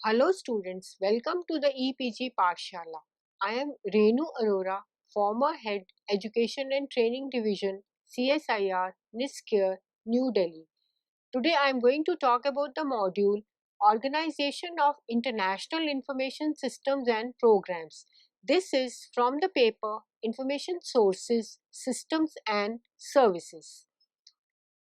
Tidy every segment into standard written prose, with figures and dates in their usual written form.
Hello students, welcome to the EPG Pathshala. I am Renu Arora, former Head Education and Training Division, CSIR, NISCARE, New Delhi. Today I am going to talk about the module Organization of International Information Systems and Programs. This is from the paper Information Sources, Systems and Services.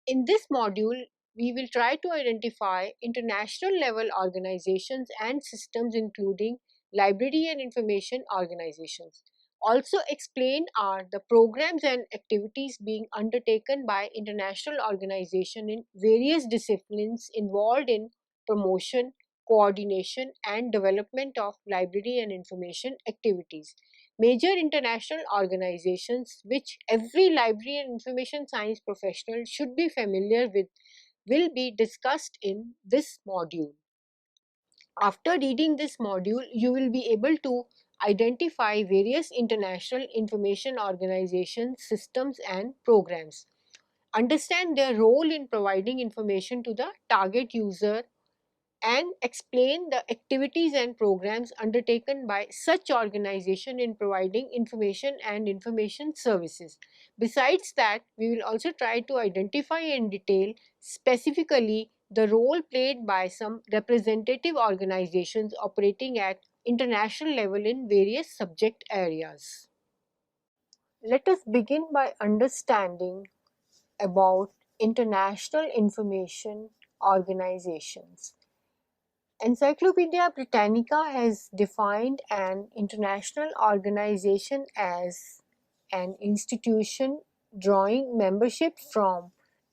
In this module, we will try to identify international level organizations and systems including library and information organizations. Also explain are the programs and activities being undertaken by international organizations in various disciplines involved in promotion, coordination and development of library and information activities. Major international organizations which every library and information science professional should be familiar with will be discussed in this module. After reading this module, you will be able to identify various international information organizations, systems and programs. Understand their role in providing information to the target user and explain the activities and programs undertaken by such organization in providing information and information services. Besides that, we will also try to identify in detail specifically the role played by some representative organizations operating at international level in various subject areas. Let us begin by understanding about international information organizations. Encyclopedia Britannica has defined an international organization as an institution drawing membership from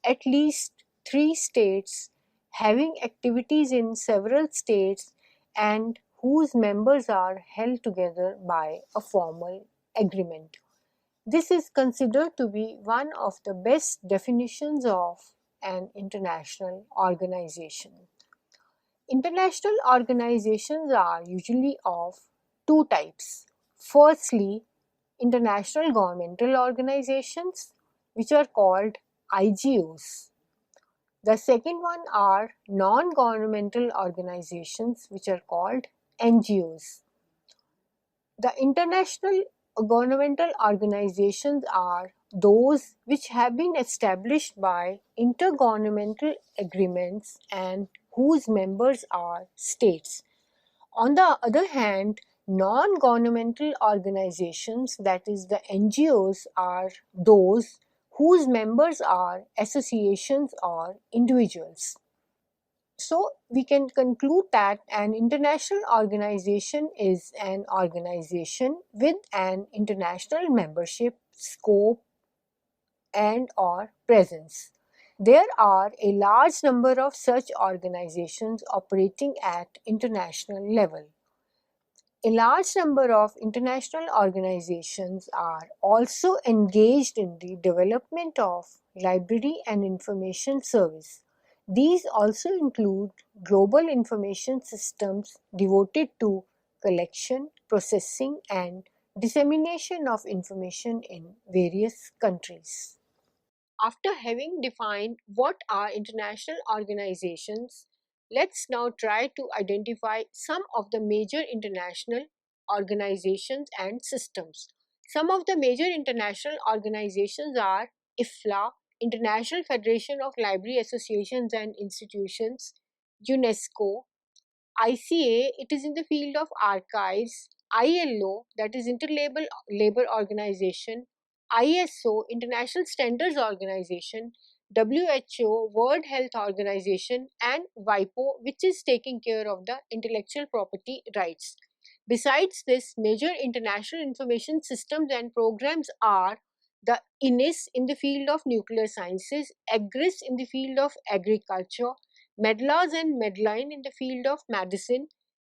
at least 3 states, having activities in several states, and whose members are held together by a formal agreement. This is considered to be one of the best definitions of an international organization. International organizations are usually of two types. Firstly, international governmental organizations, which are called IGOs. The second one are non-governmental organizations, which are called NGOs. The international governmental organizations are those which have been established by intergovernmental agreements and whose members are states. On the other hand, non-governmental organizations, that is the NGOs, are those whose members are associations or individuals. So we can conclude that an international organization is an organization with an international membership, scope and or presence. There are a large number of such organizations operating at international level. A large number of international organizations are also engaged in the development of library and information service. These also include global information systems devoted to collection, processing and dissemination of information in various countries. After having defined what are international organizations, let's now try to identify some of the major international organizations and systems. Some of the major international organizations are IFLA, International Federation of Library Associations and Institutions, UNESCO, ICA, it is in the field of archives, ILO, that is Interlabel Labor Organization, ISO, International Standards Organization, WHO, World Health Organization, and WIPO, which is taking care of the intellectual property rights. Besides this, major international information systems and programs are the INIS in the field of nuclear sciences, AGRIS in the field of agriculture, MEDLAS and MEDLINE in the field of medicine,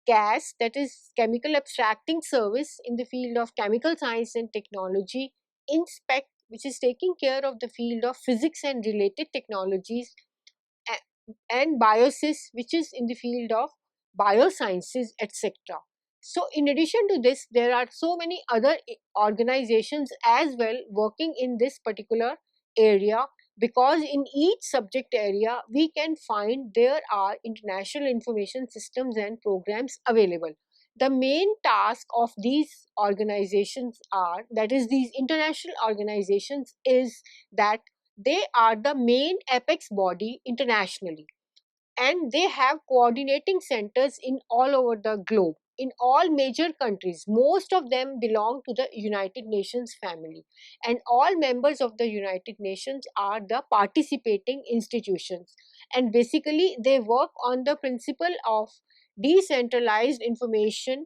CAS, that is Chemical Abstracting Service in the field of chemical science and technology, INSPEC, which is taking care of the field of physics and related technologies, and Biosis, which is in the field of biosciences, etc. So in addition to this, there are so many other organizations as well working in this particular area, because in each subject area we can find there are international information systems and programs available. The main task of these organizations are, that is these international organizations, is that they are the main apex body internationally, and they have coordinating centers in all over the globe in all major countries. Most of them belong to the United Nations family, and all members of the United Nations are the participating institutions, and basically they work on the principle of decentralized information,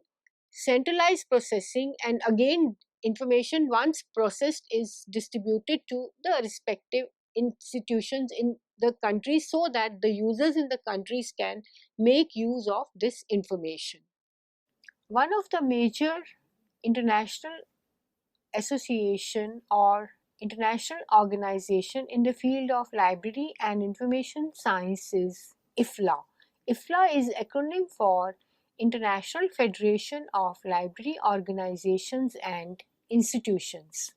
centralized processing, and again information once processed is distributed to the respective institutions in the country so that the users in the countries can make use of this information. One of the major international association or international organization in the field of library and information science is IFLA. IFLA is acronym for International Federation of Library Organizations and Institutions.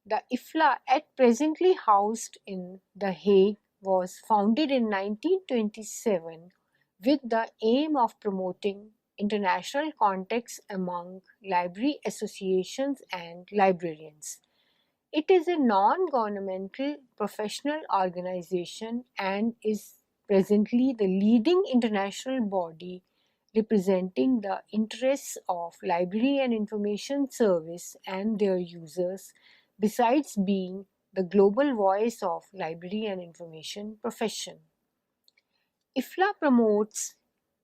The IFLA, at presently housed in The Hague, was founded in 1927 with the aim of promoting international contacts among library associations and librarians. It is a non-governmental professional organization and is presently the leading international body representing the interests of library and information service and their users, besides being the global voice of library and information profession. IFLA promotes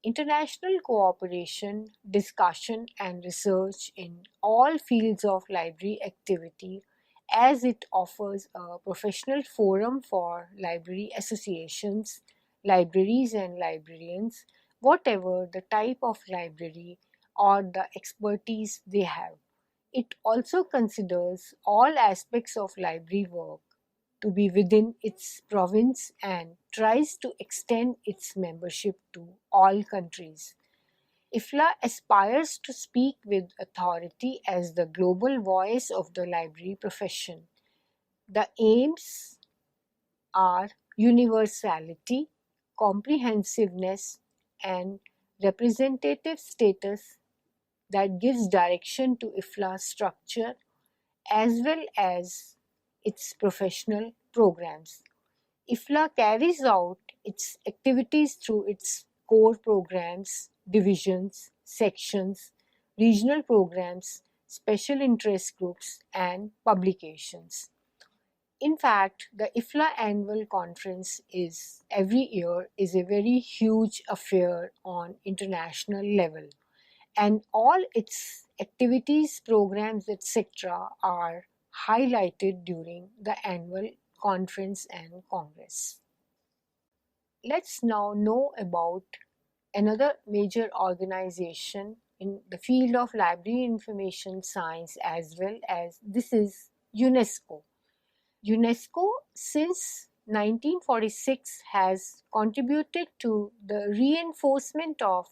international cooperation, discussion, and research in all fields of library activity, as it offers a professional forum for library associations, libraries, and librarians, whatever the type of library or the expertise they have. It also considers all aspects of library work to be within its province and tries to extend its membership to all countries. IFLA aspires to speak with authority as the global voice of the library profession. The aims are universality, comprehensiveness, and representative status that gives direction to IFLA's structure as well as its professional programs. IFLA carries out its activities through its core programs, divisions, sections, regional programs, special interest groups, and publications. In fact, the IFLA annual conference is every year is a very huge affair on international level, and all its activities, programs, etc. are highlighted during the annual conference and congress. Let's now know about another major organization in the field of library information science as well, as this is UNESCO. UNESCO since 1946 has contributed to the reinforcement of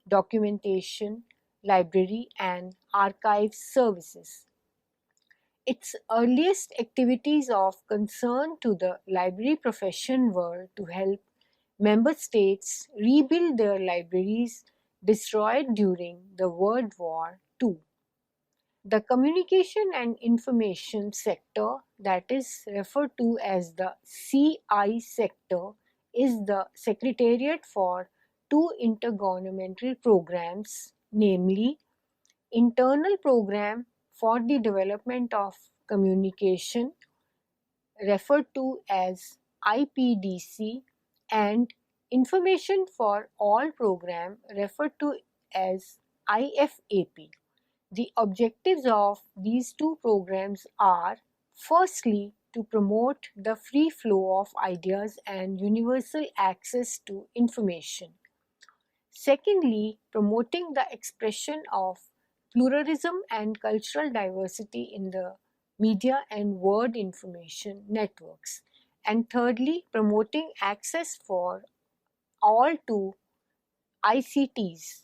documentation, library, and archive services. Its earliest activities of concern to the library profession were to help member states rebuild their libraries destroyed during the World War II. The communication and information sector, that is referred to as the CI sector, is the secretariat for two intergovernmental programs, namely Internal Program for the Development of Communication, referred to as IPDC, and Information for All Program, referred to as IFAP. The objectives of these two programs are, firstly, to promote the free flow of ideas and universal access to information. Secondly, promoting the expression of pluralism and cultural diversity in the media and word information networks. And thirdly, promoting access for all to ICTs.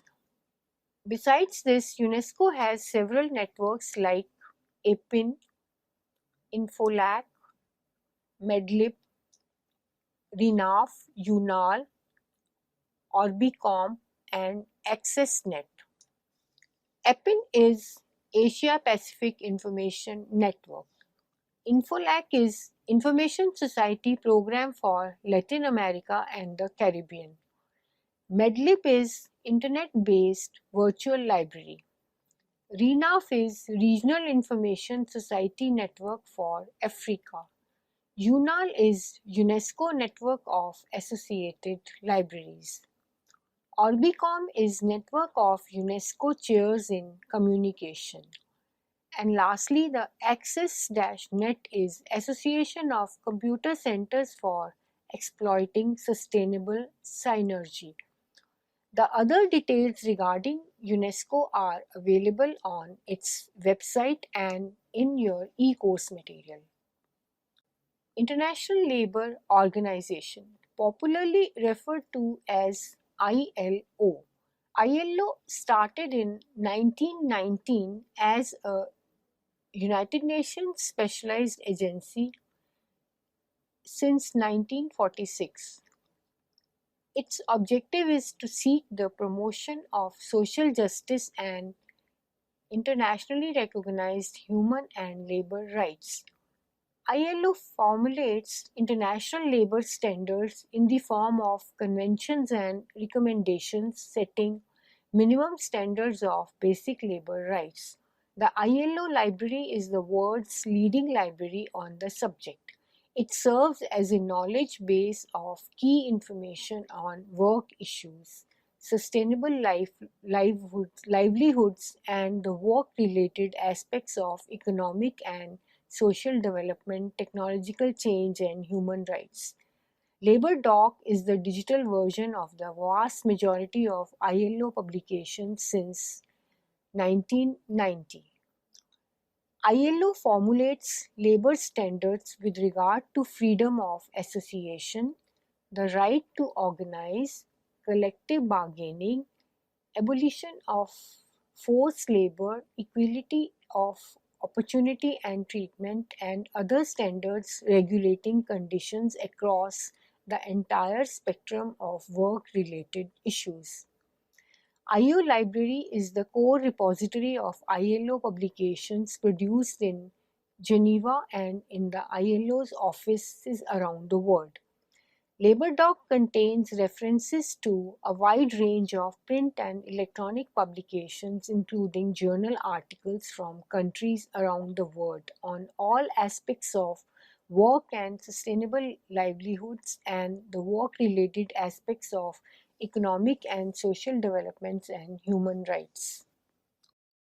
Besides this, UNESCO has several networks like APIN, INFOLAC, MEDLIB, RENAF, UNAL, Orbicom, and AccessNet. EPIN is Asia Pacific Information Network. INFOLAC is Information Society Program for Latin America and the Caribbean. MEDLIB is Internet-based virtual library. RENAF is Regional Information Society Network for Africa. UNAL is UNESCO Network of Associated Libraries. Orbicom is Network of UNESCO Chairs in Communication. And lastly, the Access-Net is Association of Computer Centers for Exploiting Sustainable Synergy. The other details regarding UNESCO are available on its website and in your e-course material. International Labour Organization, popularly referred to as ILO. ILO started in 1919 as a United Nations specialized agency since 1946. Its objective is to seek the promotion of social justice and internationally recognized human and labor rights. ILO formulates international labor standards in the form of conventions and recommendations setting minimum standards of basic labor rights. The ILO library is the world's leading library on the subject. It serves as a knowledge base of key information on work issues, sustainable livelihoods, and the work-related aspects of economic and social development, technological change, and human rights. Labor Doc is the digital version of the vast majority of ILO publications since 1990. ILO formulates labor standards with regard to freedom of association, the right to organize, collective bargaining, abolition of forced labor, equality of opportunity and treatment, and other standards regulating conditions across the entire spectrum of work-related issues. IO Library is the core repository of ILO publications produced in Geneva and in the ILO's offices around the world. LaborDoc contains references to a wide range of print and electronic publications, including journal articles from countries around the world on all aspects of work and sustainable livelihoods and the work-related aspects of economic and social developments and human rights.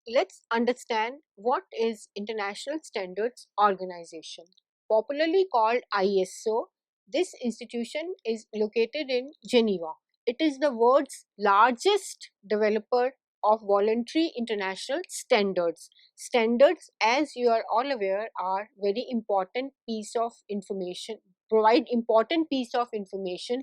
Let's understand what is International Standards Organization. Popularly called ISO, this institution is located in Geneva. It is the world's largest developer of voluntary international standards. Standards, as you are all aware, are very important piece of information, provide important piece of information,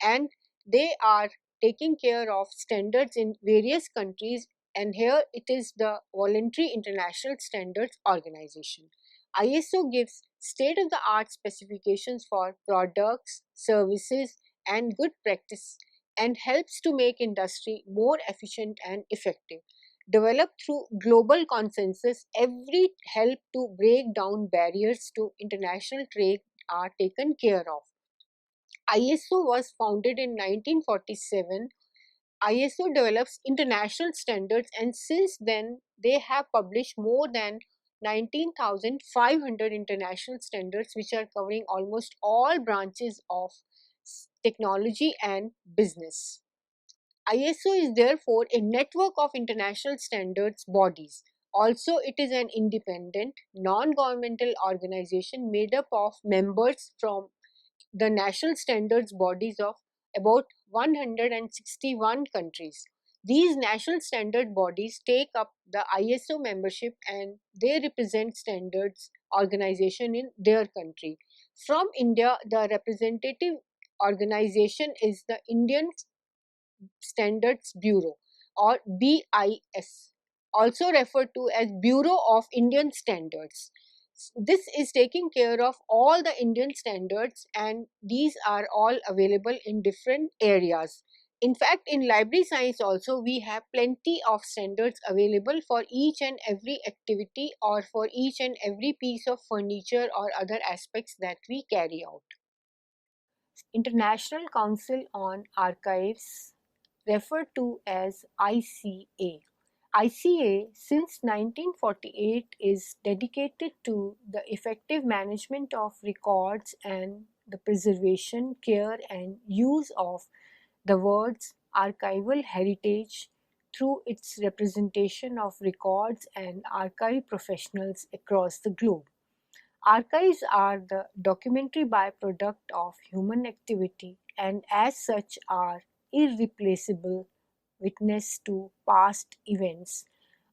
and they are taking care of standards in various countries, and here it is the Voluntary International Standards Organization. ISO gives state-of-the-art specifications for products, services, and good practice and helps to make industry more efficient and effective. Developed through global consensus, every help to break down barriers to international trade are taken care of. ISO was founded in 1947. ISO develops international standards, and since then they have published more than 19,500 international standards which are covering almost all branches of technology and business. ISO is therefore a network of international standards bodies. Also, it is an independent, non-governmental organization made up of members from the national standards bodies of about 161 countries. These national standard bodies take up the ISO membership and they represent standards organization in their country. From India, the representative organization is the Indian Standards Bureau, or BIS, also referred to as Bureau of Indian Standards. This is taking care of all the Indian standards, and these are all available in different areas. In fact, in library science also we have plenty of standards available for each and every activity or for each and every piece of furniture or other aspects that we carry out. International Council on Archives, referred to as ICA. ICA since 1948 is dedicated to the effective management of records and the preservation, care and use of the world's archival heritage through its representation of records and archive professionals across the globe. Archives are the documentary byproduct of human activity and as such are irreplaceable witness to past events,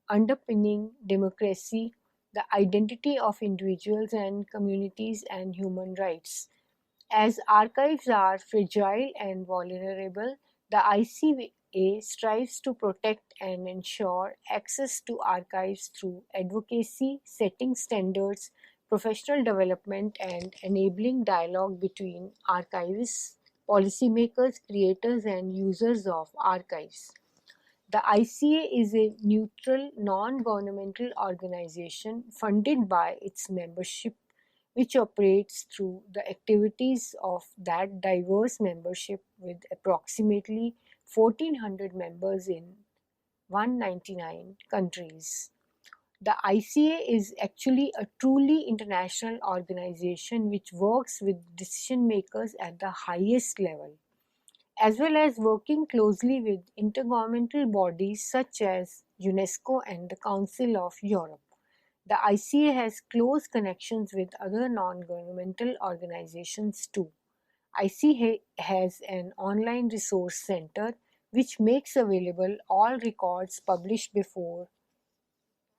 underpinning democracy, the identity of individuals and communities, and human rights. As archives are fragile and vulnerable, the ICA strives to protect and ensure access to archives through advocacy, setting standards, professional development, and enabling dialogue between archivists, policymakers, creators, and users of archives. The ICA is a neutral, non-governmental organization funded by its membership, which operates through the activities of that diverse membership with approximately 1,400 members in 199 countries. The ICA is actually a truly international organization which works with decision makers at the highest level, as well as working closely with intergovernmental bodies such as UNESCO and the Council of Europe. The ICA has close connections with other non-governmental organizations too. ICA has an online resource center which makes available all records published before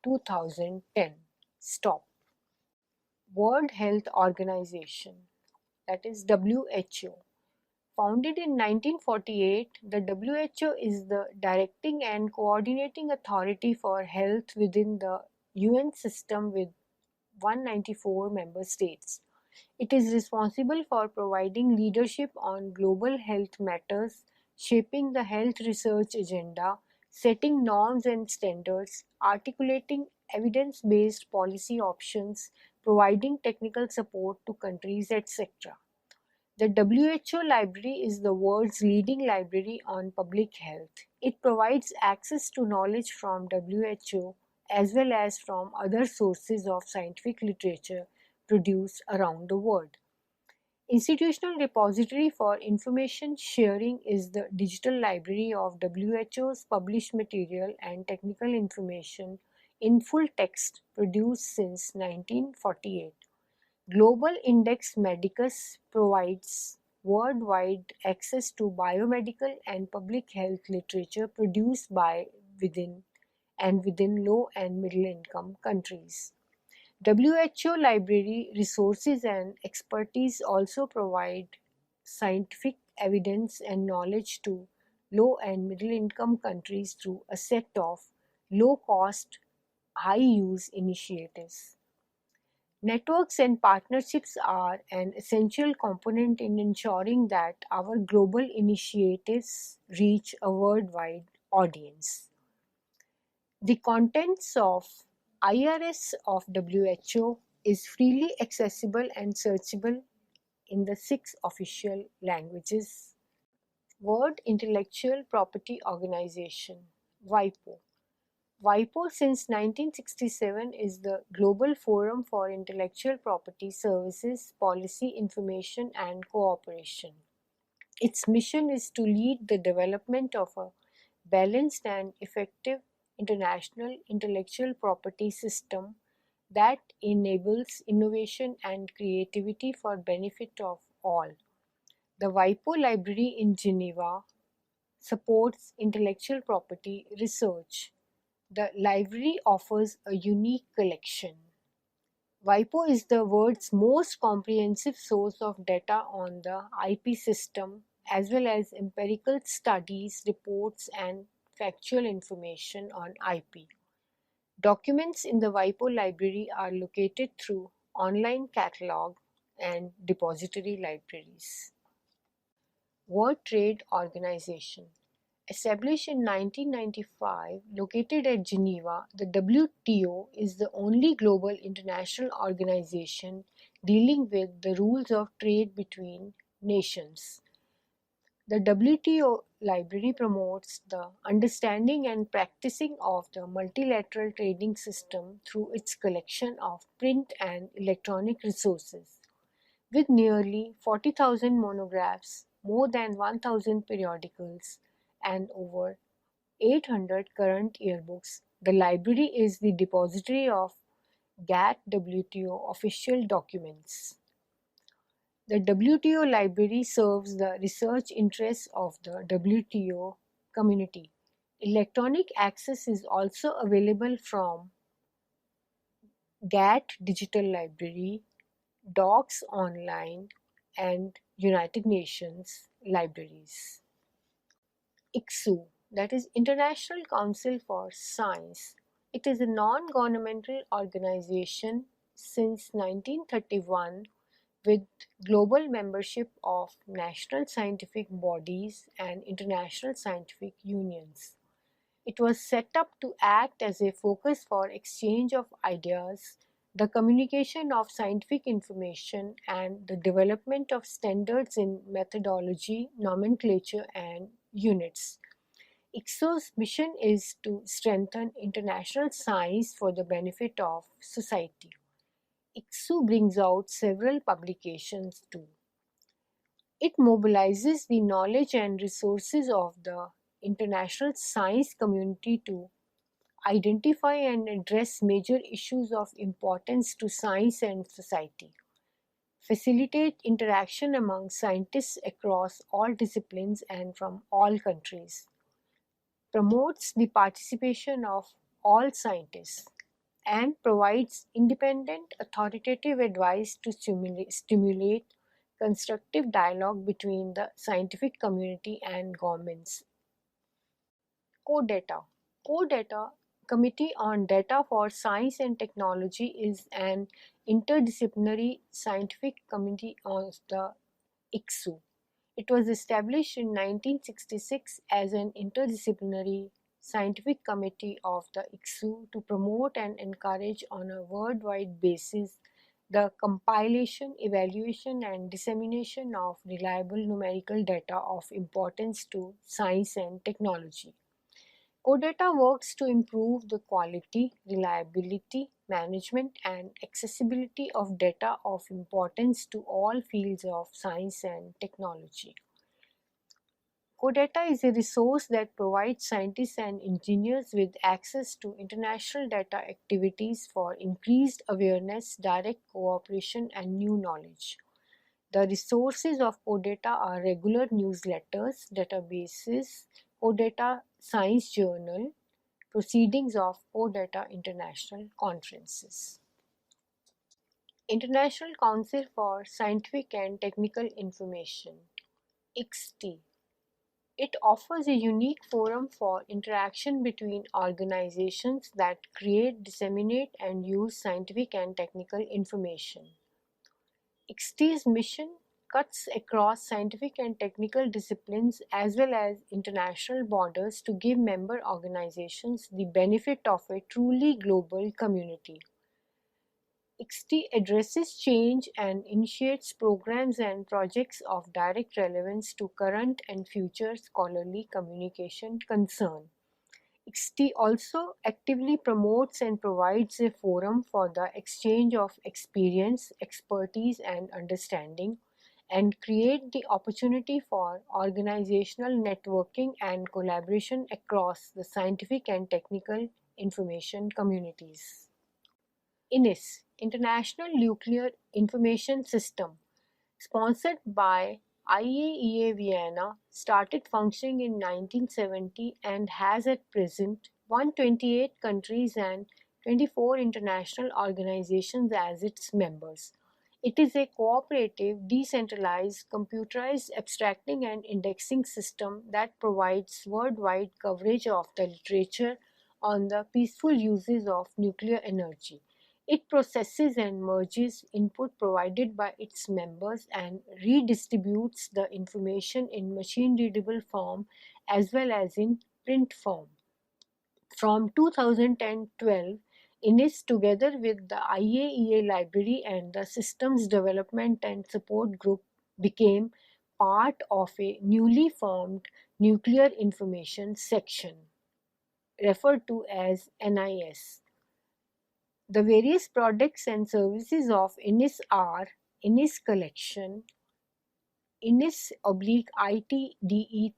2010. Stop. World Health Organization, that is WHO. Founded in 1948, the WHO is the directing and coordinating authority for health within the UN system with 194 member states. It is responsible for providing leadership on global health matters, shaping the health research agenda, setting norms and standards, articulating evidence-based policy options, providing technical support to countries, etc. The WHO Library is the world's leading library on public health. It provides access to knowledge from WHO as well as from other sources of scientific literature produced around the world. Institutional Repository for Information Sharing is the digital library of WHO's published material and technical information in full text produced since 1948. Global Index Medicus provides worldwide access to biomedical and public health literature produced by within low and middle income countries. WHO library resources and expertise also provide scientific evidence and knowledge to low and middle income countries through a set of low cost, high use initiatives. Networks and partnerships are an essential component in ensuring that our global initiatives reach a worldwide audience. The contents of IRS of WHO is freely accessible and searchable in the 6 official languages. World Intellectual Property Organization, WIPO. WIPO since 1967 is the global forum for intellectual property services, policy, information and cooperation. Its mission is to lead the development of a balanced and effective international intellectual property system that enables innovation and creativity for benefit of all. The WIPO Library in Geneva supports intellectual property research. The library offers a unique collection. WIPO is the world's most comprehensive source of data on the IP system, as well as empirical studies, reports, and factual information on IP. Documents in the WIPO library are located through online catalog and depository libraries. World Trade Organization. Established in 1995, located at Geneva, the WTO is the only global international organization dealing with the rules of trade between nations. The WTO library promotes the understanding and practicing of the multilateral trading system through its collection of print and electronic resources. With nearly 40,000 monographs, more than 1,000 periodicals, and over 800 current yearbooks, the library is the depository of GATT WTO official documents. The WTO library serves the research interests of the WTO community. Electronic access is also available from GATT Digital Library, Docs Online, and United Nations libraries. ICSU, that is International Council for Science. It is a non-governmental organization since 1931 with global membership of national scientific bodies and international scientific unions. It was set up to act as a focus for exchange of ideas, the communication of scientific information, and the development of standards in methodology, nomenclature, and units. ICSO's mission is to strengthen international science for the benefit of society. ICSO brings out several publications too. It mobilizes the knowledge and resources of the international science community to identify and address major issues of importance to science and society, facilitate interaction among scientists across all disciplines and from all countries, promotes the participation of all scientists, and provides independent, authoritative advice to stimulate constructive dialogue between the scientific community and governments. CODATA. CODATA, Committee on Data for Science and Technology, is an interdisciplinary scientific committee of the ICSU. It was established in 1966 as an interdisciplinary scientific committee of the ICSU to promote and encourage on a worldwide basis the compilation, evaluation, and dissemination of reliable numerical data of importance to science and technology. CODATA works to improve the quality, reliability, management, and accessibility of data of importance to all fields of science and technology. CODATA is a resource that provides scientists and engineers with access to international data activities for increased awareness, direct cooperation, and new knowledge. The resources of CODATA are regular newsletters, databases, CODATA Science Journal, proceedings of CODATA International conferences. International Council for Scientific and Technical Information, ICSTI. It offers a unique forum for interaction between organizations that create, disseminate, and use scientific and technical information. ICSTI's mission cuts across scientific and technical disciplines as well as international borders to give member organizations the benefit of a truly global community. ICSTI addresses change and initiates programs and projects of direct relevance to current and future scholarly communication concern. ICSTI also actively promotes and provides a forum for the exchange of experience, expertise, and understanding, and create the opportunity for organizational networking and collaboration across the scientific and technical information communities. INIS, International Nuclear Information System, sponsored by IAEA Vienna, started functioning in 1970 and has at present 128 countries and 24 international organizations as its members. It is a cooperative, decentralized, computerized abstracting and indexing system that provides worldwide coverage of the literature on the peaceful uses of nuclear energy. It processes and merges input provided by its members and redistributes the information in machine-readable form as well as in print form. From 2010-12, INIS together with the IAEA Library and the Systems Development and Support Group became part of a newly formed Nuclear Information Section, referred to as NIS. The various products and services of INIS are INIS Collection, INIS/ITDE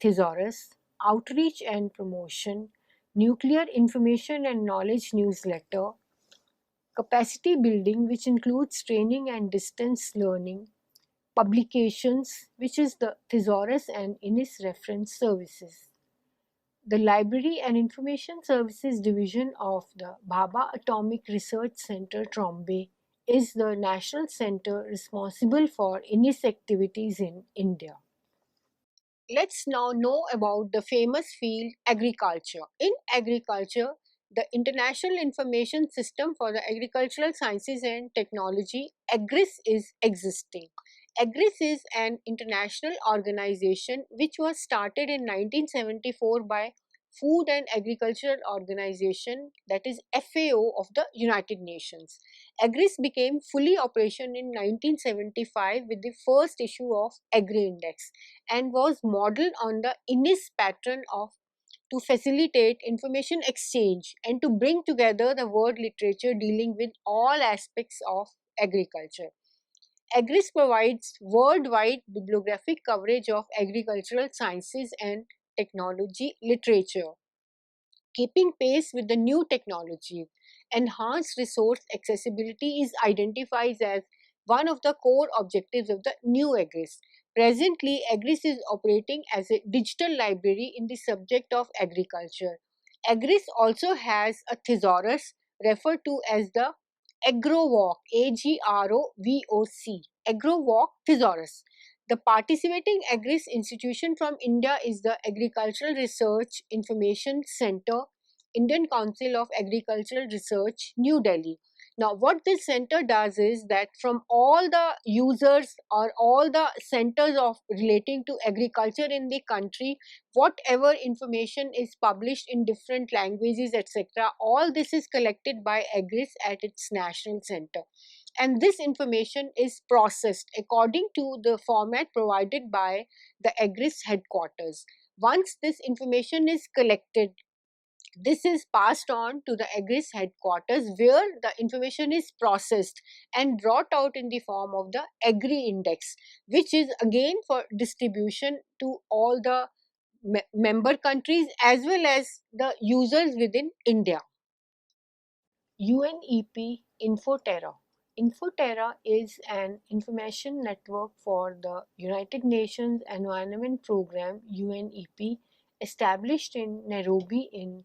Thesaurus, Outreach and Promotion, Nuclear Information and Knowledge Newsletter, Capacity Building, which includes training and distance learning, Publications, which is the Thesaurus and INIS Reference Services. The Library and Information Services Division of the Bhabha Atomic Research Center, Trombay, is the national center responsible for INIS activities in India. Let's now know about the famous field agriculture. In agriculture, the International Information System for the Agricultural Sciences and Technology, AGRIS, is existing. AGRIS is an international organization which was started in 1974 by Food and Agricultural Organization, that is FAO of the United Nations. AGRIS became fully operational in 1975 with the first issue of Agri-Index and was modeled on the INIS pattern to facilitate information exchange and to bring together the world literature dealing with all aspects of agriculture. AGRIS provides worldwide bibliographic coverage of agricultural sciences and technology literature, keeping pace with the new technology. Enhanced resource accessibility is identified as one of the core objectives of the new AGRIS. Presently, AGRIS is operating as a digital library in the subject of agriculture. AGRIS also has a thesaurus referred to as the AgroVoc, AGROVOC, AgroVoc Thesaurus. The participating AGRIS institution from India is the Agricultural Research Information Center, Indian Council of Agricultural Research, New Delhi. Now, what this center does is that from all the users or all the centers of relating to agriculture in the country, whatever information is published in different languages, etc., all this is collected by AGRIS at its national center. And this information is processed according to the format provided by the AGRIS headquarters. Once this information is collected, this is passed on to the AGRIS headquarters where the information is processed and brought out in the form of the Agri Index, which is again for distribution to all the member countries as well as the users within India. UNEP-INFOTERRA. INFOTERRA is an information network for the United Nations Environment Programme UNEP, established in Nairobi in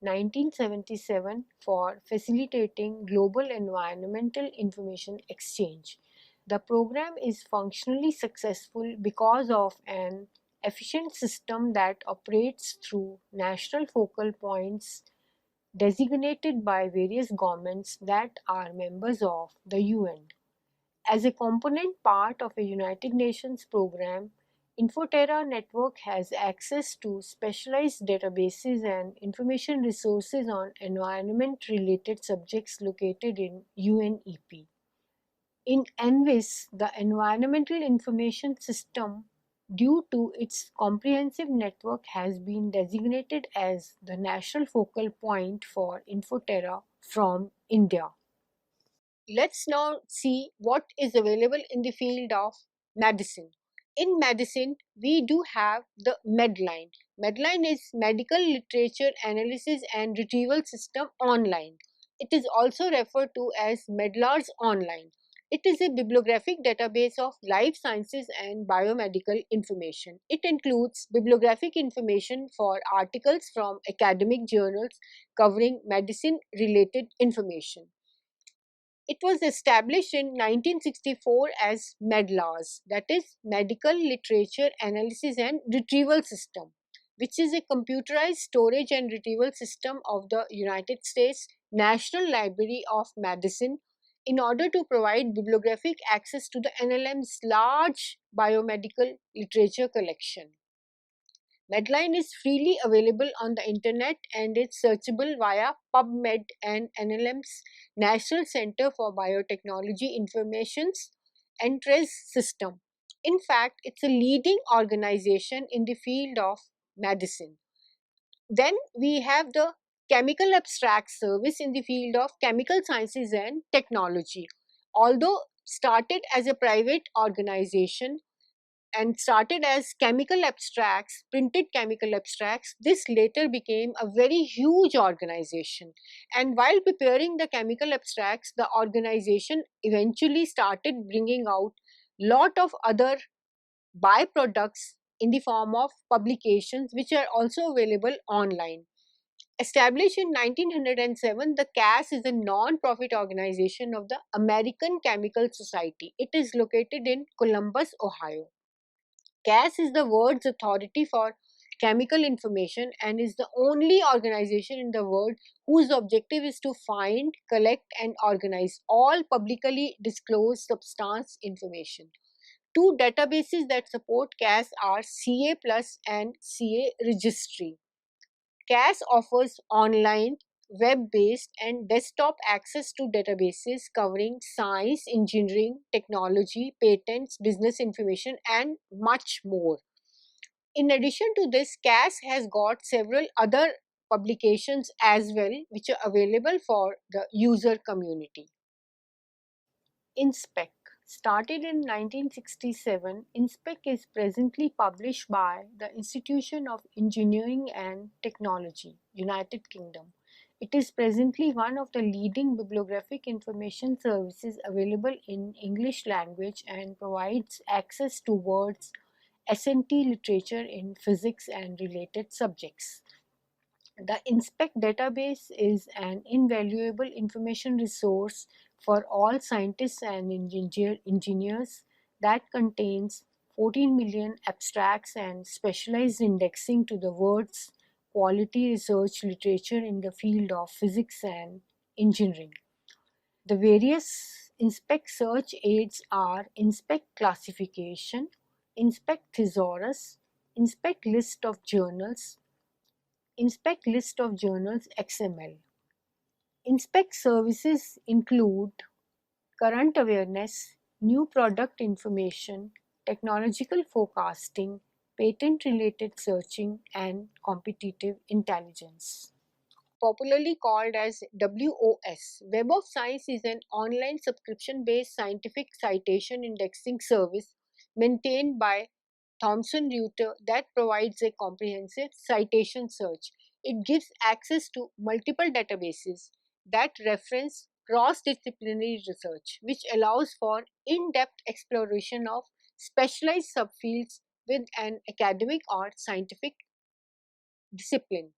1977 for facilitating global environmental information exchange. The program is functionally successful because of an efficient system that operates through national focal points designated by various governments that are members of the UN. As a component part of a United Nations program, INFOTERRA network has access to specialized databases and information resources on environment-related subjects located in UNEP. In ENVIS, the Environmental Information System, due to its comprehensive network, has been designated as the national focal point for INFOTERRA from India. Let's now see what is available in the field of medicine. In medicine, we do have the Medline. Medline is Medical Literature Analysis and Retrieval System Online. It is also referred to as Medlars Online. It is a bibliographic database of life sciences and biomedical information. It includes bibliographic information for articles from academic journals covering medicine-related information. It was established in 1964 as MEDLARS, that is Medical Literature Analysis and Retrieval System. which is a computerized storage and retrieval system of the United States National Library of Medicine, in order to provide bibliographic access to the NLM's large biomedical literature collection. Medline is freely available on the internet and is searchable via PubMed and NLM's National Center for Biotechnology Information's ENTRES system. In fact, it's a leading organization in the field of medicine. Then we have the Chemical Abstract Service in the field of chemical sciences and technology. Although started as a private organization and started as chemical abstracts, printed chemical abstracts, this later became a very huge organization. And while preparing the chemical abstracts, the organization eventually started bringing out lot of other byproducts in the form of publications which are also available online. Established in 1907, the CAS is a non-profit organization of the American Chemical Society. It is located in Columbus, Ohio. CAS is the world's authority for chemical information and is the only organization in the world whose objective is to find, collect and organize all publicly disclosed substance information. Two databases that support CAS are CA Plus and CA Registry. CAS offers online, web-based and desktop access to databases covering science, engineering, technology, patents, business information and much more. In addition to this, CAS has got several other publications as well which are available for the user community. INSPEC. Started in 1967, INSPEC is presently published by the Institution of Engineering and Technology, United Kingdom. It is presently one of the leading bibliographic information services available in English language and provides access to words S&T literature in physics and related subjects. The INSPEC database is an invaluable information resource for all scientists and engineers that contains 14 million abstracts and specialized indexing to the world's quality research literature in the field of physics and engineering. The various INSPEC search aids are INSPEC classification, INSPEC thesaurus, INSPEC list of journals, INSPEC list of journals XML. INSPEC services include current awareness, new product information, technological forecasting, patent related searching and competitive intelligence. Popularly called as WOS, Web of Science is an online subscription-based scientific citation indexing service maintained by Thomson Reuters that provides a comprehensive citation search. It gives access to multiple databases that reference cross-disciplinary research, which allows for in-depth exploration of specialized subfields with an academic or scientific discipline.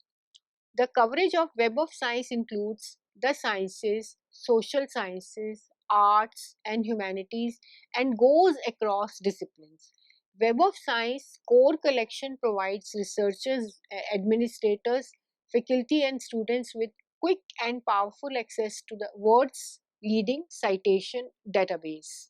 The coverage of Web of Science includes the sciences, social sciences, arts and humanities and goes across disciplines. Web of Science core collection provides researchers, administrators, faculty and students with quick and powerful access to the world's leading citation database.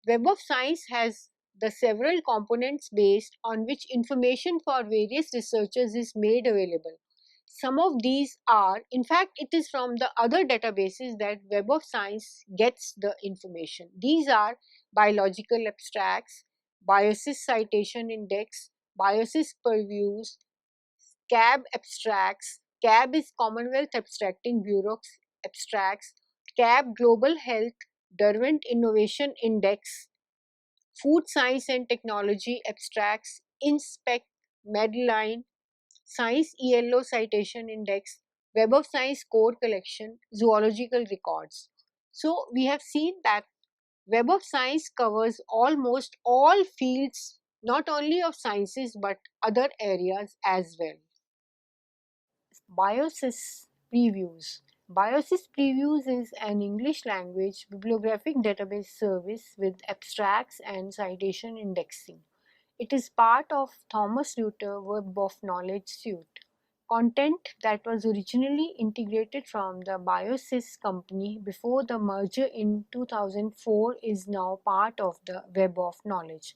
Web of Science has the several components based on which information for various researchers is made available. Some of these are, in fact, it is from the other databases that Web of Science gets the information. These are biological abstracts, Biosis Citation Index, Biosis Previews, CAB abstracts. CAB is Commonwealth Abstracting Bureau abstracts, CAB Global Health, Derwent Innovation Index, Food Science and Technology abstracts, INSPEC, Medline, Science ELO Citation Index, Web of Science Core Collection, Zoological Records. So we have seen that Web of Science covers almost all fields, not only of sciences but other areas as well. Biosis Previews. Biosis Previews is an English language bibliographic database service with abstracts and citation indexing. It is part of Thomas Reuther Web of Knowledge suite. Content that was originally integrated from the Biosis company before the merger in 2004 is now part of the Web of Knowledge.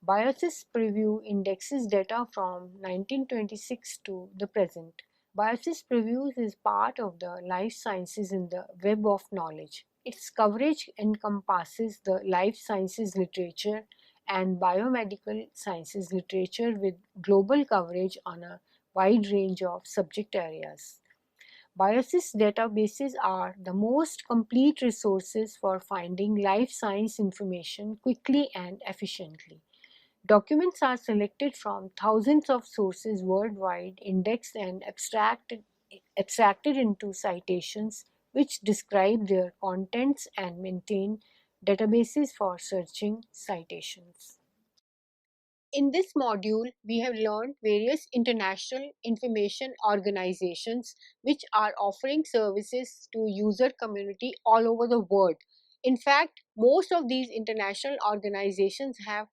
Biosis Preview indexes data from 1926 to the present. Biosis Previews is part of the life sciences in the Web of Knowledge. Its coverage encompasses the life sciences literature and biomedical sciences literature with global coverage on a wide range of subject areas. Biosis databases are the most complete resources for finding life science information quickly and efficiently. Documents are selected from thousands of sources worldwide, indexed and abstracted into citations which describe their contents and maintain databases for searching citations. In this module, we have learned various international information organizations which are offering services to user community all over the world. In fact, most of these international organizations have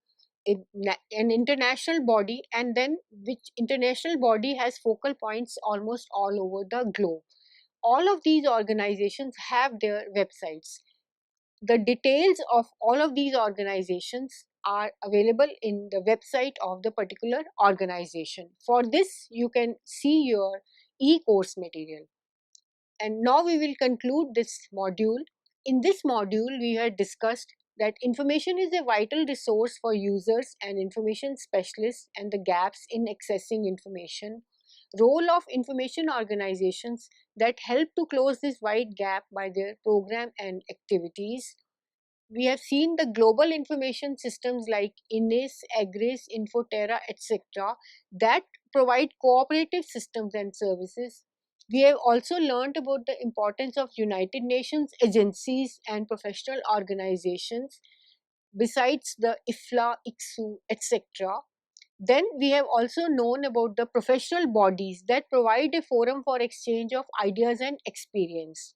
an international body, and then which international body has focal points almost all over the globe. All of these organizations have their websites. The details of all of these organizations are available in the website of the particular organization. For this, you can see your e-course material. And now we will conclude this module. In this module, we had discussed that information is a vital resource for users and information specialists and the gaps in accessing information, role of information organizations that help to close this wide gap by their program and activities. We have seen the global information systems like INES, AGRIS, INFOTERRA, etc. that provide cooperative systems and services. We have also learned about the importance of United Nations agencies and professional organizations besides the IFLA, ICSU, etc. Then we have also known about the professional bodies that provide a forum for exchange of ideas and experience.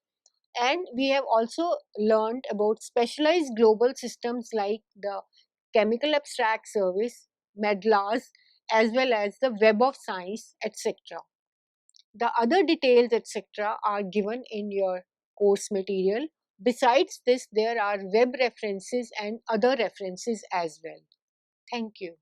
And we have also learned about specialized global systems like the Chemical Abstract Service, MEDLAS, as well as the Web of Science, etc. The other details, etc., are given in your course material. Besides this, there are web references and other references as well. Thank you.